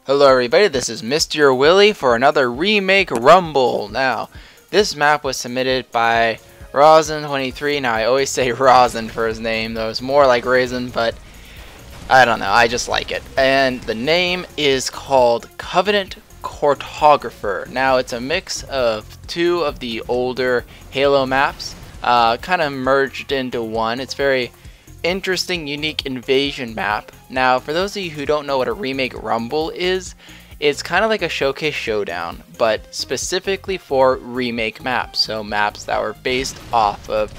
Hello everybody, this is MrYourWilly for another Remake Rumble. Now, this map was submitted by Rosin23. Now, I always say Rosin for his name, though it's more like Raisin, but I don't know, I just like it. And the name is called Covenant Cartorgrapher. Now, it's a mix of two of the older Halo maps, kind of merged into one. It's very interesting, unique invasion map. Now, for those of you who don't know what a Remake Rumble is, it's kind of like a showcase showdown, but specifically for remake maps. So maps that were based off of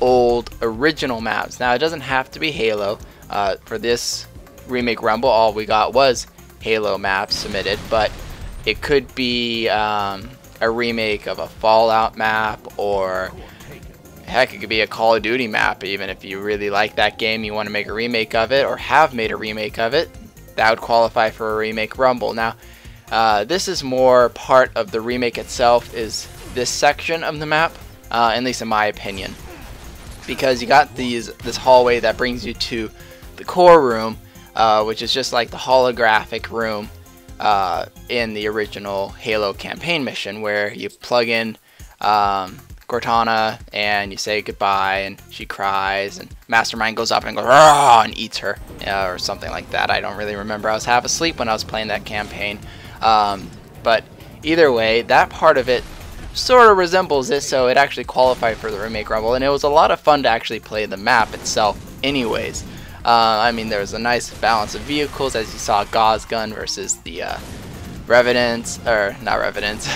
old original maps. Now, it doesn't have to be Halo. For this Remake Rumble, all we got was Halo maps submitted, but it could be a remake of a Fallout map, or heck, it could be a Call of Duty map. Even if you really like that game, you want to make a remake of it, or have made a remake of it, that would qualify for a Remake Rumble. Now, this is more part of the remake itself, is this section of the map, at least in my opinion, because you got this hallway that brings you to the core room, which is just like the holographic room in the original Halo campaign mission, where you plug in Cortana and you say goodbye and she cries and Mastermind goes up and goes "Rah!" and eats her, or something like that. I don't really remember. I was half asleep when I was playing that campaign, but either way, that part of it sort of resembles this, so it actually qualified for the Remake Rumble, and it was a lot of fun to actually play the map itself anyways. I mean, there was a nice balance of vehicles, as you saw Gauze Gun versus the Revenants, or not Revenants,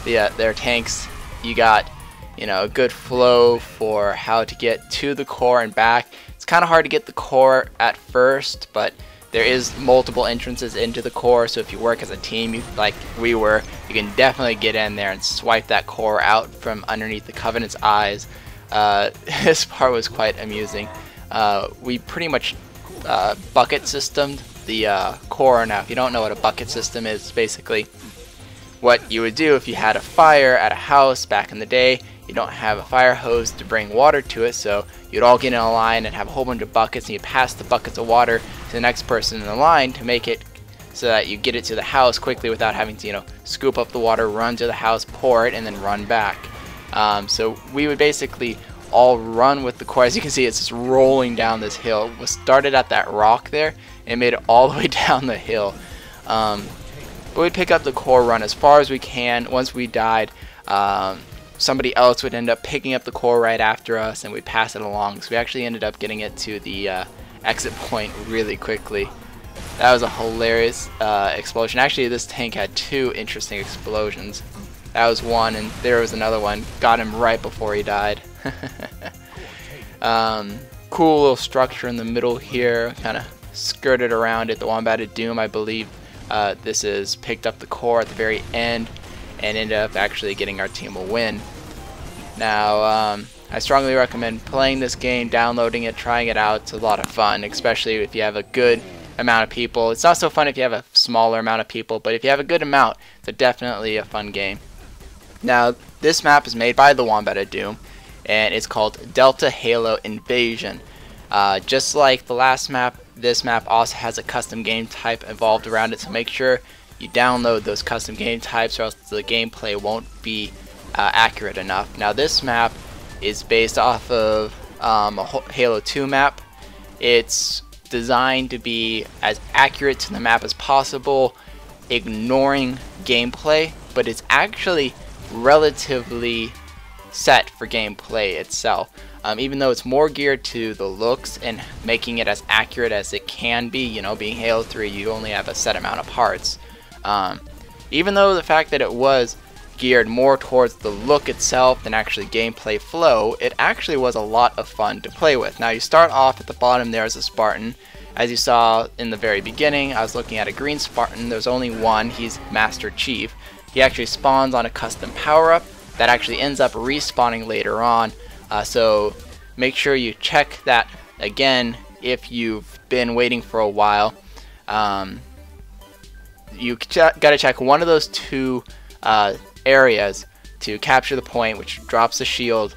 their tanks. You got, you know, a good flow for how to get to the core and back. It's kind of hard to get the core at first, but there is multiple entrances into the core, so if you work as a team, like we were, you can definitely get in there and swipe that core out from underneath the Covenant's eyes. This part was quite amusing. We pretty much bucket systemed the core. Now, if you don't know what a bucket system is, it's basically what you would do if you had a fire at a house back in the day. You don't have a fire hose to bring water to it, so you'd all get in a line and have a whole bunch of buckets, and you pass the buckets of water to the next person in the line to make it so that you get it to the house quickly without having to, you know, scoop up the water, run to the house, pour it, and then run back. So we would basically all run with the core. As you can see, it's just rolling down this hill. It was started at that rock there and made it all the way down the hill. But we'd pick up the core, run as far as we can. Once we died, somebody else would end up picking up the core right after us, and we'd pass it along. So we actually ended up getting it to the exit point really quickly. That was a hilarious explosion. Actually, this tank had two interesting explosions. That was one, and there was another one. Got him right before he died. Cool little structure in the middle here, kind of skirted around it. TheWombatOfDoom, I believe this is picked up the core at the very end and ended up actually getting our team a win. Now, I strongly recommend playing this game, downloading it, trying it out. It's a lot of fun, especially if you have a good amount of people. It's not so fun if you have a smaller amount of people, but if you have a good amount, it's definitely a fun game. Now, this map is made by TheWombatOfDoom, and it's called Delta Halo Invasion. Just like the last map, this map also has a custom game type involved around it, so make sure you download those custom game types, or else the gameplay won't be accurate enough. Now, this map is based off of a Halo 2 map. It's designed to be as accurate to the map as possible, ignoring gameplay, but it's actually relatively set for gameplay itself. Even though it's more geared to the looks and making it as accurate as it can be, you know, being Halo 3, you only have a set amount of parts. Even though the fact that it was geared more towards the look itself than actually gameplay flow, it actually was a lot of fun to play with. Now, you start off at the bottom there as a Spartan. As you saw in the very beginning, I was looking at a green Spartan. There's only one. He's Master Chief. He actually spawns on a custom power-up that actually ends up respawning later on. So make sure you check that again if you've been waiting for a while. You gotta check one of those two areas to capture the point, which drops the shield.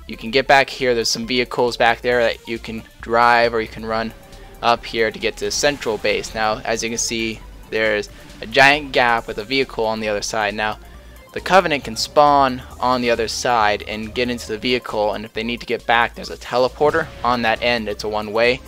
You can get back here. There's some vehicles back there that you can drive, or you can run up here to get to the central base. Now, as you can see, there's a giant gap with a vehicle on the other side. Now, the Covenant can spawn on the other side and get into the vehicle, and if they need to get back, there's a teleporter on that end. It's a one-way.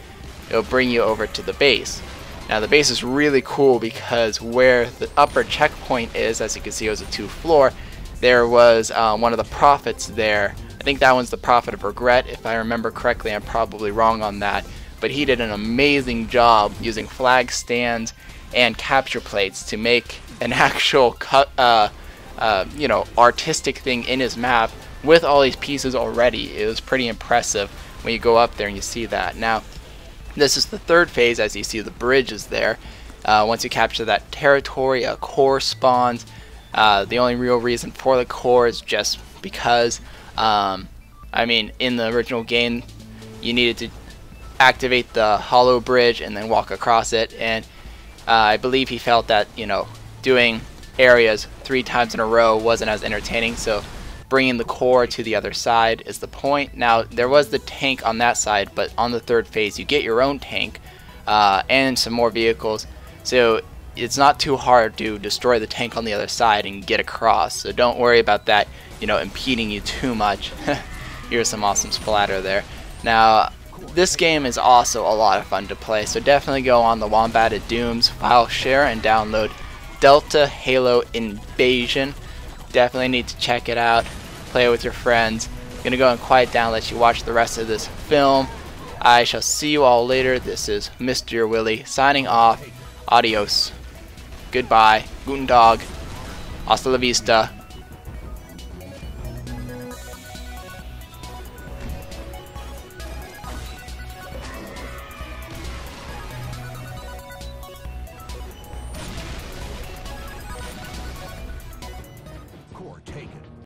It'll bring you over to the base. Now, the base is really cool because where the upper checkpoint is, as you can see, it was a 2-floor. There was one of the prophets there. I think that one's the Prophet of Regret, if I remember correctly. I'm probably wrong on that, but he did an amazing job using flag stands and capture plates to make an actual you know, artistic thing in his map with all these pieces already. It was pretty impressive when you go up there and you see that. Now, this is the third phase. As you see, the bridge is there. Once you capture that territory, a core spawns. The only real reason for the core is just because, I mean, in the original game, you needed to activate the hollow bridge and then walk across it, and I believe he felt that, you know, doing areas 3 times in a row wasn't as entertaining, so bringing the core to the other side is the point. Now, there was the tank on that side, but on the third phase you get your own tank and some more vehicles, so it's not too hard to destroy the tank on the other side and get across, so don't worry about that, you know, impeding you too much. Here's some awesome splatter there. Now, this game is also a lot of fun to play, so definitely go on the WombatOfDoom's file share and download Delta Halo Invasion. Definitely need to check it out, play it with your friends. I'm gonna go and quiet down, let you watch the rest of this film. I shall see you all later. This is MrYourWilly signing off. Adios. Goodbye. Guten Tag. Hasta la vista.